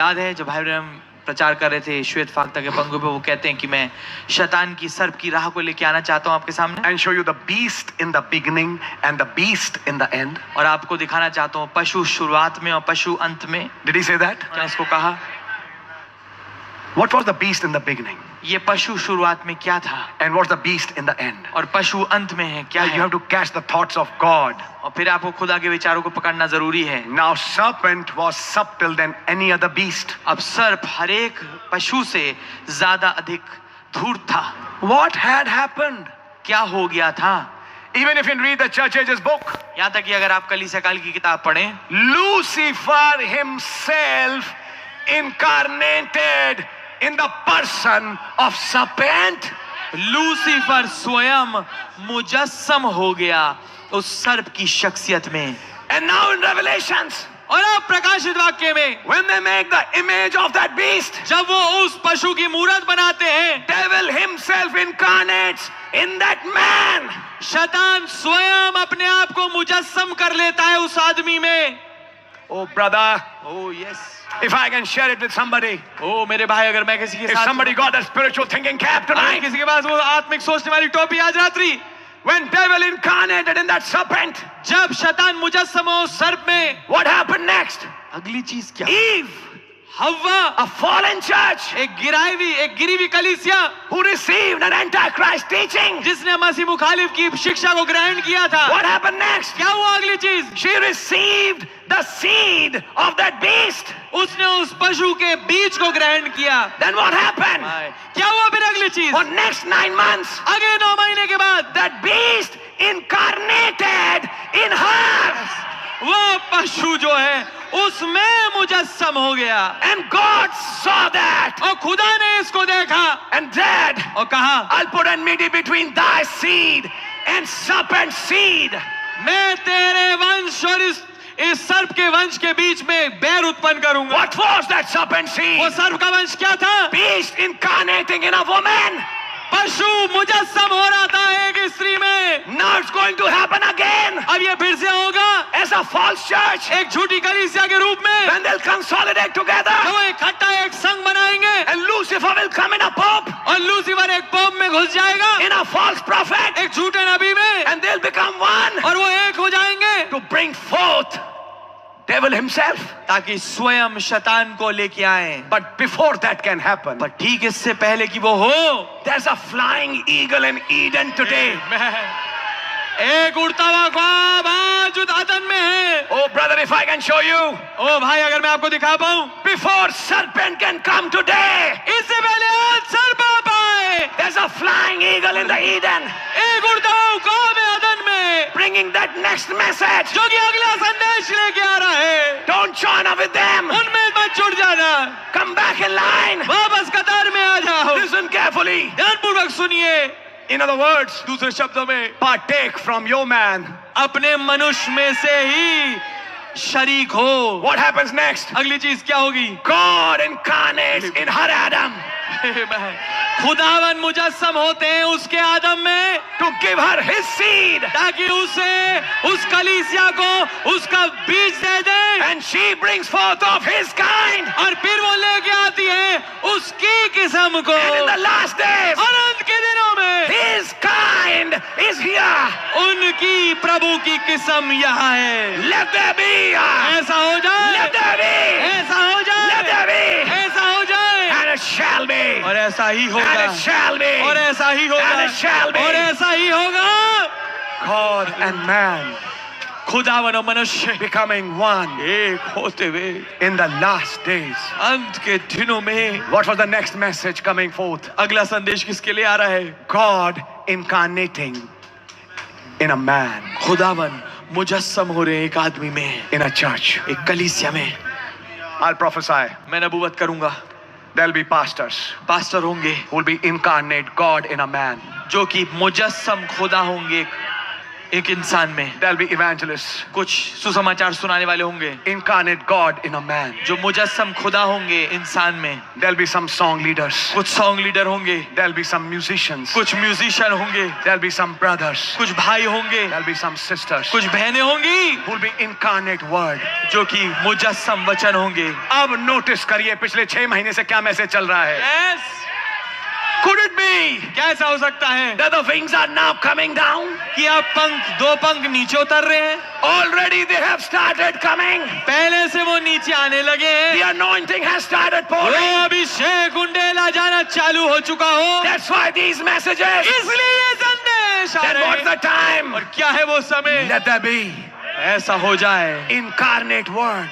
याद है जब भाई ब्रह्म प्रचार कर रहे थे श्वेत फाख्ता के पंगु पे, वो कहते हैं कि मैं शैतान की सर्प की राह को लेके आना चाहता हूं आपके सामने, and show you the beast in the beginning and the beast in the end. और आपको दिखाना चाहता हूं पशु शुरुआत में और पशु अंत में। Did he say that? क्या उसको कहा? What was the beast in the beginning? ये पशु शुरुआत में क्या था And what's the beast in the end? और पशु अंत में है क्या You है? have to catch the thoughts of God. और फिर आपको खुदा के विचारों को पकड़ना जरूरी है। Now serpent was subtle than any other beast. अब सर्प हर एक पशु से ज्यादा अधिक धूर्त था। What had happened? क्या हो गया था? Even if you read the church ages book, यहाँ तक कि अगर आप कलीसिया काल की किताब पढ़ें, Lucifer himself incarnated in the person of serpent. Lucifer स्वयं मुजस्सम हो गया उस सर्प की शख्सियत में। And now in Revelations, और अब प्रकाशित वाक्य में when they make the image of that beast, जब वो उस पशु की मूरत बनाते हैं, devil himself incarnates in that man. शैतान स्वयं अपने आप को मुजस्सम कर लेता है उस आदमी में। Oh brother, O yes, if I can share it with somebody, ओ मेरे भाई, अगर मैं किसी के if साथ, somebody got a spiritual thinking cap अगर tonight, किसी के पास वो आत्मिक सोचने वाली टोपी आज रात्रि, when devil incarnated in that serpent, जब शैतान मुजस्सम हो उस सर्प में, what happened next? अगली चीज क्या? Eve, हव्वा, a fallen church एक गिरी हुई कलीसिया who received an antichrist teaching. जिसने मसीह मुखालिफ की शिक्षा को ग्रहण किया था, What happened next? क्या हुआ अगली चीज? She received the seed of that beast. उसने उस पशु के बीज को ग्रहण किया। Then what happened? क्या हुआ फिर अगली चीज? For next 9 months, अगले 9 महीने के बाद that beast incarnated in her. वो पशु जो है उसमें मुजस्सम हो गया। And God saw that और खुदा ने इसको देखा and said, और कहा, I'll put enmity between thy seed and serpent seed. मैं तेरे वंश और इस सर्प के वंश के बीच में बैर उत्पन्न करूंगा। What was that serpent seed? वो सर्प का वंश क्या था? Beast incarnating in a woman. पशु मुजस्सम हो रहा था एक स्त्री में। Now it's going to happen again अब ये फिर से होगा as a false church. एक झूठी कलीसिया के रूप में। When they'll consolidate together वो इकट्ठा एक संघ बनाएंगे and Lucifer will come in a pope, और लूसीफर एक पोप में घुस जाएगा, in a false prophet, एक झूठे नबी में, and they'll become one और वो एक हो जाएंगे to bring forth devil himself. ताकि स्वयं शैतान को लेके आए। But before that can happen, पर ठीक इससे पहले कि वो हो, there's a flying eagle in Eden today. एक उड़ता हुआ ख्वाब आज अदन में है। Oh brother, if I can show you, ओ भाई, अगर मैं आपको दिखा पाऊं, before serpent can come today, इससे पहले आज सर्प आ पाए, there's a flying eagle in the Eden, एक उड़ता हुआ ख्वाब है अदन में, bringing that next message. जो कि अगला संदेश लेके आ रहा है। Don't join up with them. उनमें मत जुड़ जाना, Come back in line. वापस कतार में आ जाओ। Listen carefully. ध्यानपूर्वक सुनिए। In other words, दूसरे शब्दों में, partake from your man. अपने मनुष्य में से ही शरीक हो। What happens next? अगली चीज क्या होगी? God incarnates in her Adam खुदावन मुजस्सम होते हैं उसके आदम में, to give her his seed, ताकि उसे, उस कलीसिया को उसका बीज दे दे, and she brings forth of his kind. और फिर वो लेके आती है उसकी किस्म को। And in the last days, अनंत के दिनों में his kind is here. उनकी प्रभु की किस्म यहाँ है। Let there be. ऐसा हो जाए, Let there be. ऐसा हो जाए, Let there be. ऐसा हो जाए, And it shall be. और ऐसा ही And होगा, it shall be. और ऐसा ही होगा, And it shall be. और ऐसा ही होगा। God and man खुदावन और मनुष्य becoming one एक होते हुए in the last days. अंत के दिनों में। What was the next message coming forth? अगला संदेश किसके लिए आ रहा है? God incarnating in a man, खुदावन मुजस्सम हो रहे एक आदमी में, in a church. एक कलीसिया में। I'll prophesy. मैं नबूवत करूंगा, There'll be pastors पास्टर होंगे who will be incarnate God in a man. जो कि मुजस्सम खुदा होंगे एक इंसान में There'll be evangelists. कुछ सुसमाचार सुनाने वाले होंगे, Incarnate God in a man. जो मुजस्सम खुदा होंगे इंसान में। There'll be some song leaders. कुछ सॉन्ग लीडर होंगे, There'll be some musicians. कुछ म्यूजिशियन होंगे, There'll be some brothers. कुछ भाई होंगे, There'll be some sisters. कुछ बहनें होंगी, Who'll be incarnate word. जो कि मुजस्सम वचन होंगे। अब नोटिस करिए पिछले 6 महीने से क्या मैसेज चल रहा है। Yes! Could it be कैसा हो सकता है that the wings are now coming down? कि अब दो पंख नीचे उतर रहे हैं? Already they have started coming. पहले से वो नीचे आने लगे हैं। The anointing has started वो pouring. अभिषेक उंडेला जाना चालू हो चुका हो। That's why these messages. इसलिए ये संदेश आ Then रहे what's हैं। the time? और क्या है वो समय? Let there be ऐसा हो जाए, incarnate word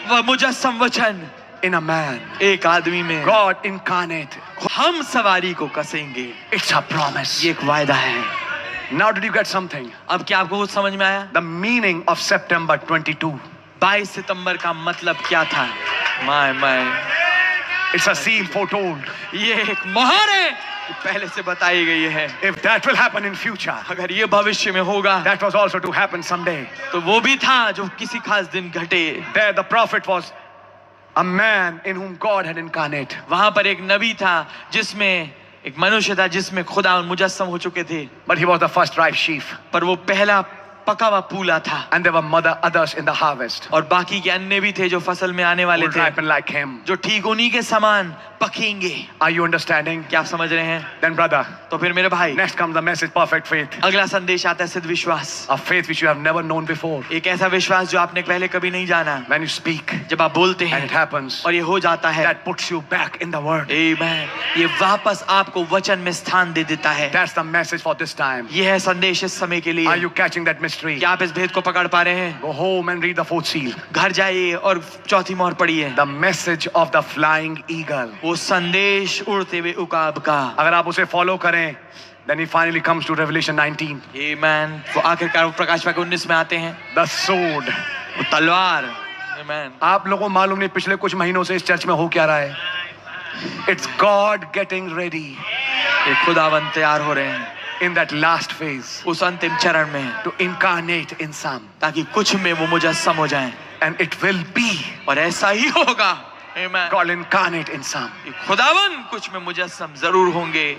वह मुजस्सम वचन in a man. एक आदमी में। God incarnate. हम सवारी को कसेंगे, It's a promise. ये एक वायदा है। Now did you get something? अब क्या आपको कुछ समझ में आया? The meaning of September 22. 22 सितंबर का मतलब क्या था? My It's a seal foretold. ये एक मोहर है, पहले से बताई गई है। If that will happen in future, अगर ये भविष्य में होगा, that was also to happen someday. तो वो भी था जो किसी खास दिन घटे। There the prophet was a man in whom God had incarnate. वहां पर एक नबी था जिसमें एक मनुष्य था जिसमें खुदा मुजस्सम हो चुके थे, But he was the first ripe sheaf. पर वो पहला पका हुआ पूला था। And there were others in the harvest और बाकी के अन्य भी थे जो फसल में आने who वाले would थे, ripen like him. जो ठीक उन्हीं के समान पकेंगे। Are you understanding? क्या आप समझ रहे हैं? Then brother, तो फिर मेरे भाई, next comes the message perfect faith. अगला संदेश आता है सिद्ध विश्वास। A faith which you have never known before. एक ऐसा विश्वास जो आपने पहले कभी नहीं जाना। When you speak जब आप बोलते and it हैं happens, और ये हो जाता है, that puts you back in the word. आमीन, ये वापस आपको वचन में स्थान दे देता है। That's the message for this time. ये है संदेश इस समय के लिए। Are you catching that mystery? क्या आप इस भेद को पकड़ पा रहे हैं? Go home and read the 4th seal. घर जाइए और चौथी मोहर पढ़िए। The message of the flying eagle. वो संदेश उड़ते हुए उकाब का। अगर आप उसे फॉलो करें, then he finally comes to Revelation 19. आमीन, वो आखिरकार वो प्रकाश वाक्य 19 में आते हैं। The sword. वो तलवार। आमीन। आप लोगों को मालूम नहीं पिछले कुछ महीनों से इस चर्च में हो क्या रहा है? It's God getting ready ये खुदावन तैयार हो रहे हैं in that last phase उस अंतिम चरण में, to incarnate in some. ताकि कुछ में वो मुजस्सम हो जाएं। And it will be और ऐसा ही होगा। आमीन। God incarnate in some. खुदावन कुछ में मुजस्सम जरूर होंगे।